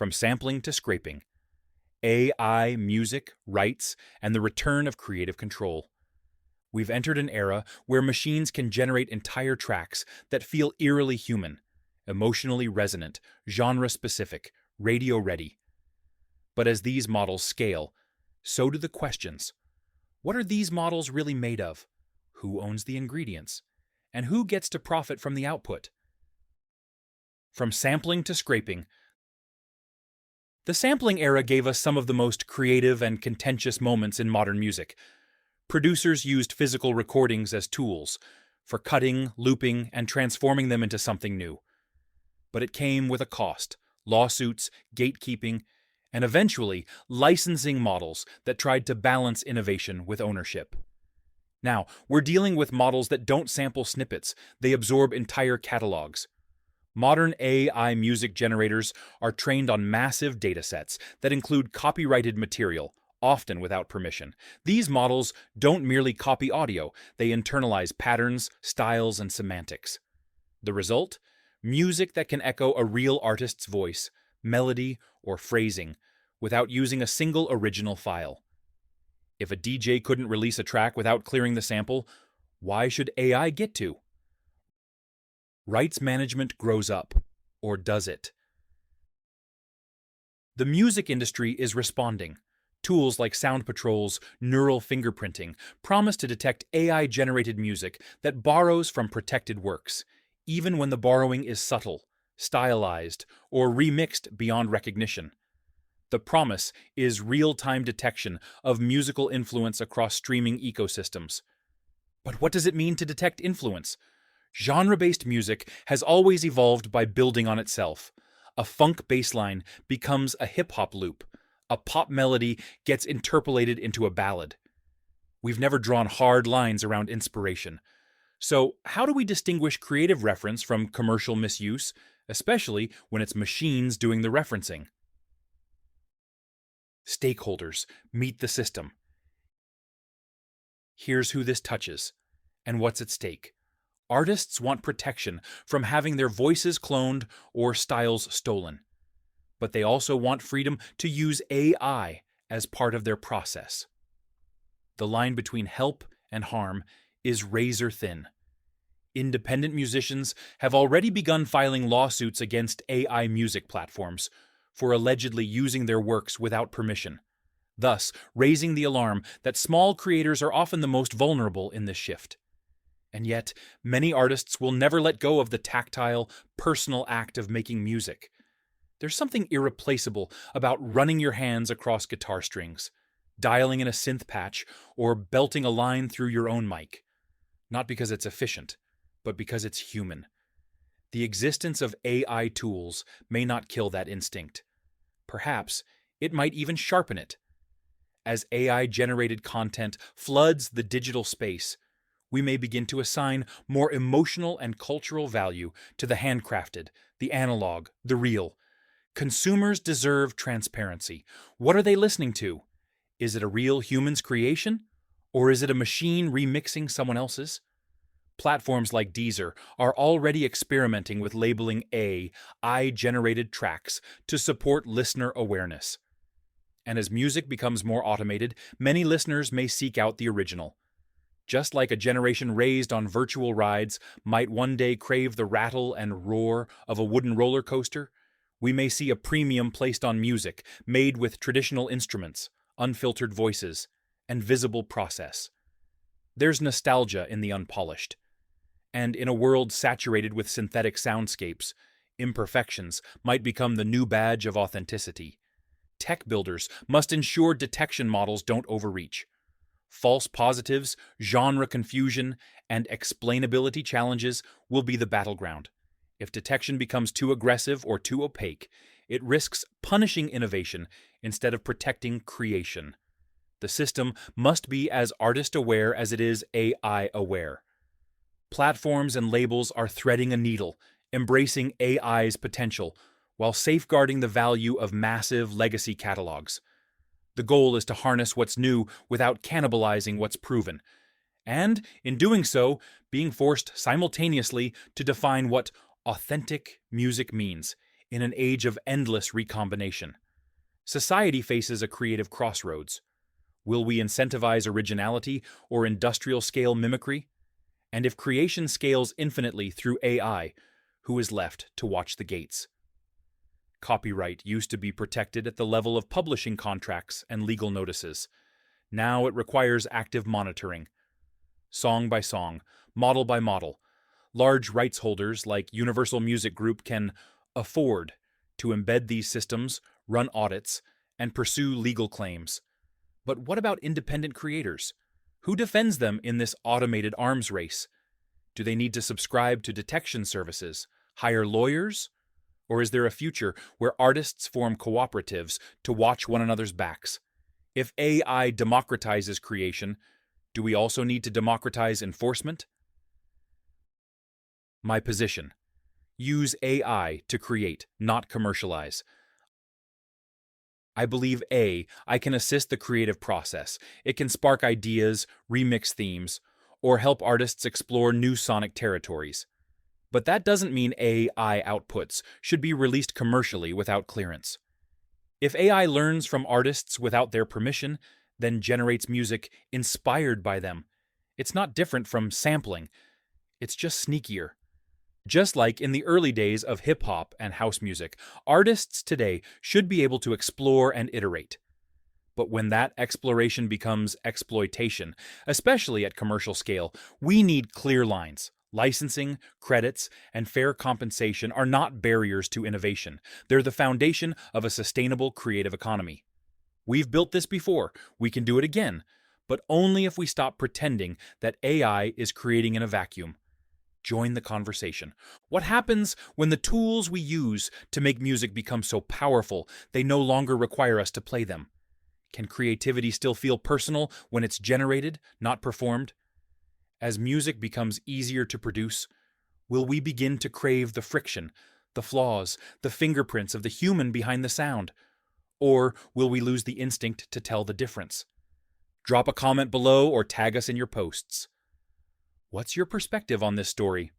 From sampling to scraping, AI, music, rights, and the return of creative control. We've entered an era where machines can generate entire tracks that feel eerily human, emotionally resonant, genre-specific, radio-ready. But as these models scale, so do the questions. What are these models really made of? Who owns the ingredients? And who gets to profit from the output? From sampling to scraping, the sampling era gave us some of the most creative and contentious moments in modern music. Producers used physical recordings as tools for cutting, looping, and transforming them into something new. But it came with a cost: lawsuits, gatekeeping, and eventually licensing models that tried to balance innovation with ownership. Now, we're dealing with models that don't sample snippets, they absorb entire catalogs. Modern AI music generators are trained on massive datasets that include copyrighted material, often without permission. These models don't merely copy audio, they internalize patterns, styles, and semantics. The result? Music that can echo a real artist's voice, melody, or phrasing, without using a single original file. If a DJ couldn't release a track without clearing the sample, why should AI get to? Rights management grows up, or does it? The music industry is responding. Tools like Sound Patrol's neural fingerprinting promise to detect AI-generated music that borrows from protected works, even when the borrowing is subtle, stylized, or remixed beyond recognition. The promise is real-time detection of musical influence across streaming ecosystems. But what does it mean to detect influence? Genre-based music has always evolved by building on itself. A funk bass line becomes a hip-hop loop. A pop melody gets interpolated into a ballad. We've never drawn hard lines around inspiration. So, how do we distinguish creative reference from commercial misuse, especially when it's machines doing the referencing? Stakeholders meet the system. Here's who this touches, and what's at stake. Artists want protection from having their voices cloned or styles stolen. But they also want freedom to use AI as part of their process. The line between help and harm is razor thin. Independent musicians have already begun filing lawsuits against AI music platforms for allegedly using their works without permission, thus raising the alarm that small creators are often the most vulnerable in this shift. And yet, many artists will never let go of the tactile, personal act of making music. There's something irreplaceable about running your hands across guitar strings, dialing in a synth patch, or belting a line through your own mic. Not because it's efficient, but because it's human. The existence of AI tools may not kill that instinct. Perhaps it might even sharpen it. As AI-generated content floods the digital space, we may begin to assign more emotional and cultural value to the handcrafted, the analog, the real. Consumers deserve transparency. What are they listening to? Is it a real human's creation? Or is it a machine remixing someone else's? Platforms like Deezer are already experimenting with labeling AI-generated tracks to support listener awareness. And as music becomes more automated, many listeners may seek out the original. Just like a generation raised on virtual rides might one day crave the rattle and roar of a wooden roller coaster, we may see a premium placed on music made with traditional instruments, unfiltered voices, and visible process. There's nostalgia in the unpolished. And in a world saturated with synthetic soundscapes, imperfections might become the new badge of authenticity. Tech builders must ensure detection models don't overreach. False positives, genre confusion, and explainability challenges will be the battleground. If detection becomes too aggressive or too opaque, it risks punishing innovation instead of protecting creation. The system must be as artist-aware as it is AI-aware. Platforms and labels are threading a needle, embracing AI's potential, while safeguarding the value of massive legacy catalogs. The goal is to harness what's new without cannibalizing what's proven, and, in doing so, being forced simultaneously to define what authentic music means in an age of endless recombination. Society faces a creative crossroads. Will we incentivize originality or industrial-scale mimicry? And if creation scales infinitely through AI, who is left to watch the gates? Copyright used to be protected at the level of publishing contracts and legal notices. Now it requires active monitoring. Song by song, model by model, large rights holders like Universal Music Group can afford to embed these systems, run audits, and pursue legal claims. But what about independent creators? Who defends them in this automated arms race? Do they need to subscribe to detection services, hire lawyers? Or is there a future where artists form cooperatives to watch one another's backs? If AI democratizes creation, do we also need to democratize enforcement? My position: use AI to create, not commercialize. I believe I can assist the creative process. It can spark ideas, remix themes, or help artists explore new sonic territories. But that doesn't mean AI outputs should be released commercially without clearance. If AI learns from artists without their permission, then generates music inspired by them, it's not different from sampling. It's just sneakier. Just like in the early days of hip-hop and house music, artists today should be able to explore and iterate. But when that exploration becomes exploitation, especially at commercial scale, we need clear lines. Licensing, credits, and fair compensation are not barriers to innovation. They're the foundation of a sustainable creative economy. We've built this before. We can do it again, but only if we stop pretending that AI is creating in a vacuum. Join the conversation. What happens when the tools we use to make music become so powerful they no longer require us to play them? Can creativity still feel personal when it's generated, not performed? As music becomes easier to produce, will we begin to crave the friction, the flaws, the fingerprints of the human behind the sound? Or will we lose the instinct to tell the difference? Drop a comment below or tag us in your posts. What's your perspective on this story?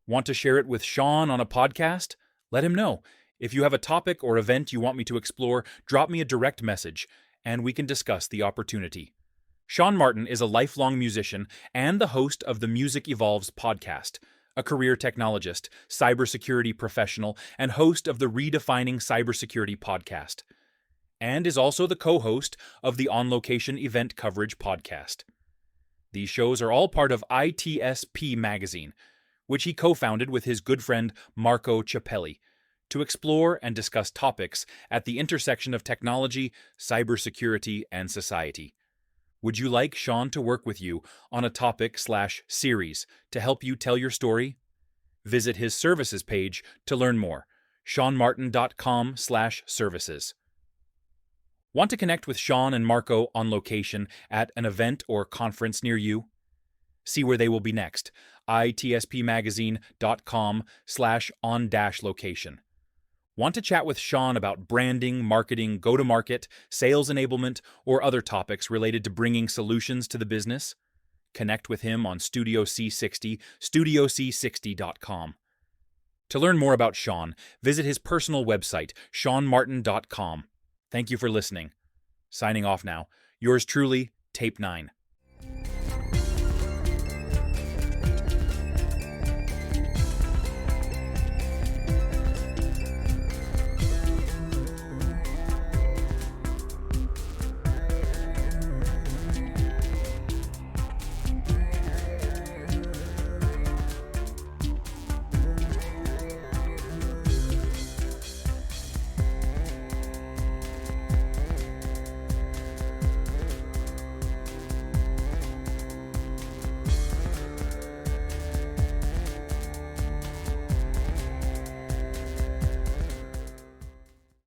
Want to share it with Sean on a podcast? Let him know. If you have a topic or event you want me to explore, drop me a direct message, and we can discuss the opportunity. Sean Martin is a lifelong musician and the host of the Music Evolves podcast, a career technologist, cybersecurity professional, and host of the Redefining Cybersecurity podcast, and is also the co-host of the On Location Event Coverage podcast. These shows are all part of ITSP magazine, which he co-founded with his good friend Marco Ciappelli, to explore and discuss topics at the intersection of technology, cybersecurity, and society. Would you like Sean to work with you on a topic/series to help you tell your story? Visit his services page to learn more, seanmartin.com/services. Want to connect with Sean and Marco on location at an event or conference near you? See where they will be next, itspmagazine.com/on-location. Want to chat with Sean about branding, marketing, go-to-market, sales enablement, or other topics related to bringing solutions to the business? Connect with him on Studio C60, studioc60.com. To learn more about Sean, visit his personal website, seanmartin.com. Thank you for listening. Signing off now. Yours truly, Tape 9.